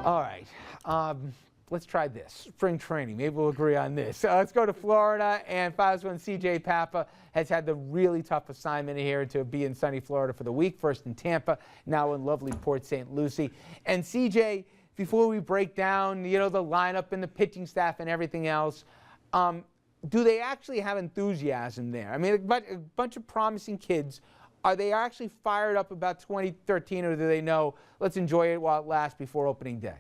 All right, let's try this. Spring training, maybe we'll agree on this. Let's go to Florida, and FiOS1 CJ Papa has had the really tough assignment here to be in sunny Florida for the week, first in Tampa, now in lovely Port St. Lucie. And CJ, before we break down, the lineup and the pitching staff and everything else, do they actually have enthusiasm there? I mean, a bunch of promising kids. Are they actually fired up about 2013, or do they know, let's enjoy it while it lasts before opening day?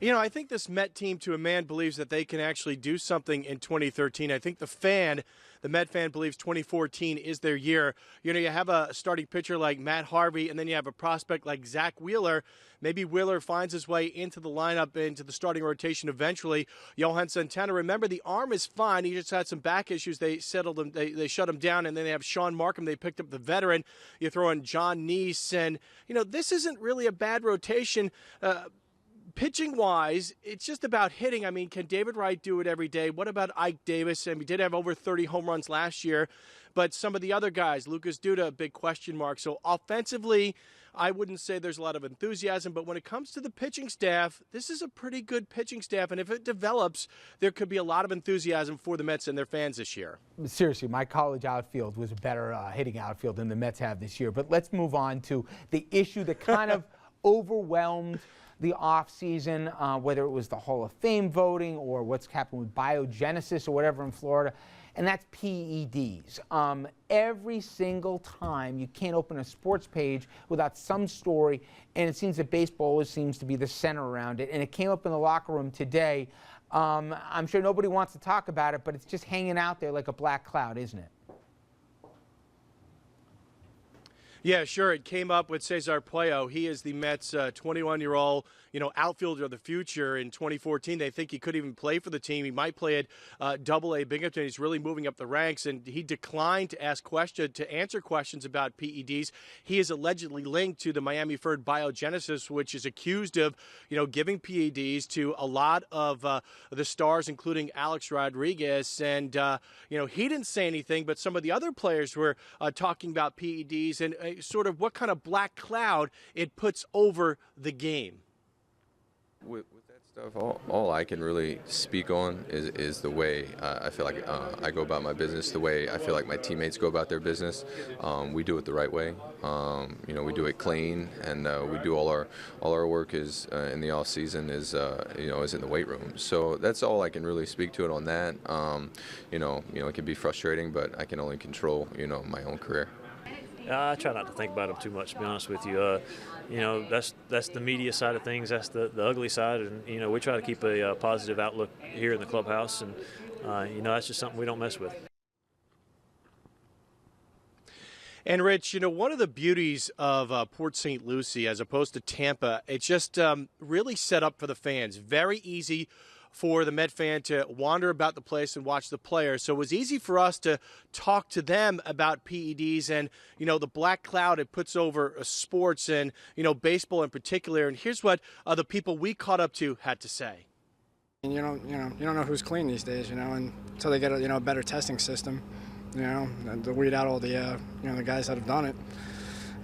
I think this Met team, to a man, believes that they can actually do something in 2013. I think the Met fan believes 2014 is their year. You have a starting pitcher like Matt Harvey, and then you have a prospect like Zach Wheeler. Maybe Wheeler finds his way into the lineup, into the starting rotation eventually. Johan Santana, remember, the arm is fine. He just had some back issues. They settled him. They shut him down, and then they have Sean Markham. They picked up the veteran. You throw in John Neese, and, this isn't really a bad rotation. Pitching-wise, it's just about hitting. I mean, can David Wright do it every day? What about Ike Davis? And we did have over 30 home runs last year. But some of the other guys, Lucas Duda, a big question mark. So offensively, I wouldn't say there's a lot of enthusiasm. But when it comes to the pitching staff, this is a pretty good pitching staff. And if it develops, there could be a lot of enthusiasm for the Mets and their fans this year. Seriously, my college outfield was a better hitting outfield than the Mets have this year. But let's move on to the issue that kind of overwhelmed the offseason, whether it was the Hall of Fame voting or what's happened with biogenesis or whatever in Florida, and that's PEDs. Every single time you can't open a sports page without some story, and it seems that baseball always seems to be the center around it, and it came up in the locker room today. I'm sure nobody wants to talk about it, but it's just hanging out there like a black cloud, isn't it? Yeah, sure. It came up with Cesar Puello. He is the Mets' 21-year-old, outfielder of the future. In 2014, they think he could even play for the team. He might play at Double-A Binghamton. He's really moving up the ranks, and he declined to answer questions about PEDs. He is allegedly linked to the Miami Ferd Biogenesis, which is accused of, giving PEDs to a lot of the stars, including Alex Rodriguez. And, he didn't say anything, but some of the other players were talking about PEDs and sort of what kind of black cloud it puts over the game. With that stuff, all I can really speak on is the way I feel like I go about my business, the way I feel like my teammates go about their business. We do it the right way. We do it clean, and we do all our work is in the off season is in the weight room. So that's all I can really speak to it on that. It can be frustrating, but I can only control my own career. I try not to think about them too much, to be honest with you. That's the media side of things. That's the ugly side, and we try to keep a positive outlook here in the clubhouse, and that's just something we don't mess with. And Rich, one of the beauties of Port St. Lucie as opposed to Tampa, it's just really set up for the fans. Very easy for the Met fan to wander about the place and watch the players. So it was easy for us to talk to them about PEDs and, the black cloud it puts over sports and, baseball in particular. And here's what the people we caught up to had to say. And you don't know who's clean these days, until they get a better testing system, to weed out all the, the guys that have done it.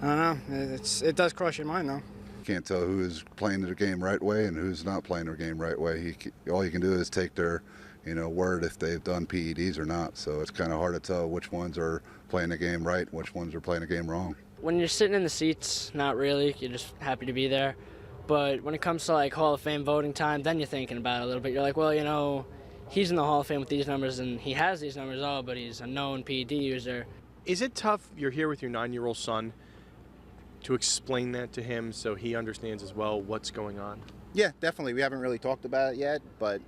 I don't know. It does cross your mind, though. Can't tell who is playing their game right way and who's not playing their game right way. All you can do is take their, word if they've done PEDs or not. So it's kind of hard to tell which ones are playing the game right, which ones are playing the game wrong. When you're sitting in the seats, not really. You're just happy to be there. But when it comes to Hall of Fame voting time, then you're thinking about it a little bit. You're like, well, he's in the Hall of Fame with these numbers and he has these numbers, but he's a known PED user. Is it tough? You're here with your 9-year-old son, to explain that to him so he understands as well what's going on? Yeah, definitely. We haven't really talked about it yet, but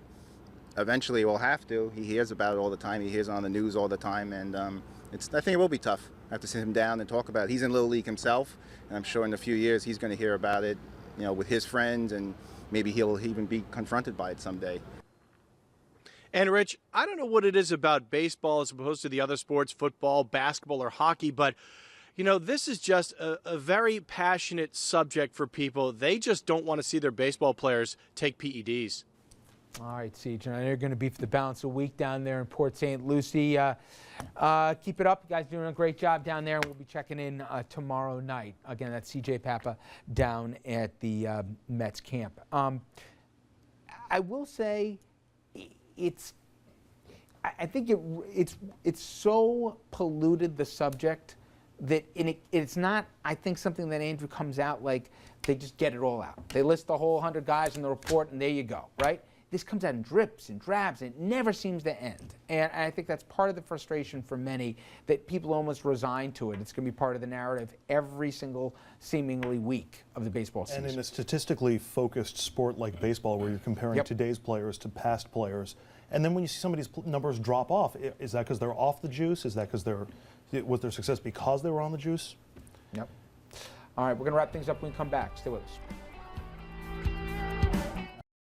eventually we'll have to. He hears about it all the time. He hears it on the news all the time, and I think it will be tough. I have to sit him down and talk about it. He's in Little League himself, and I'm sure in a few years he's going to hear about it, with his friends, and maybe he'll even be confronted by it someday. And Rich, I don't know what it is about baseball as opposed to the other sports, football, basketball, or hockey, but this is just a very passionate subject for people. They just don't want to see their baseball players take PEDs. All right, CJ. I know you're going to be for the balance of the week down there in Port St. Lucie. Keep it up. You guys are doing a great job down there, and we'll be checking in tomorrow night. Again, that's CJ Papa down at the Mets camp. I will say I think it's so polluted, the subject, that it's not, I think, something that Andrew comes out like they just get it all out. They list the whole 100 guys in the report, and there you go, right? This comes out in drips and drabs, and it never seems to end. And I think that's part of the frustration for many, that people almost resign to it. It's going to be part of the narrative every single, seemingly, week of the baseball season. And in a statistically focused sport like baseball, where you're comparing today's players to past players, and then when you see some of these numbers drop off, is that because they're off the juice? Is that because was their success because they were on the juice? Yep. All right, we're going to wrap things up when we come back. Stay with us.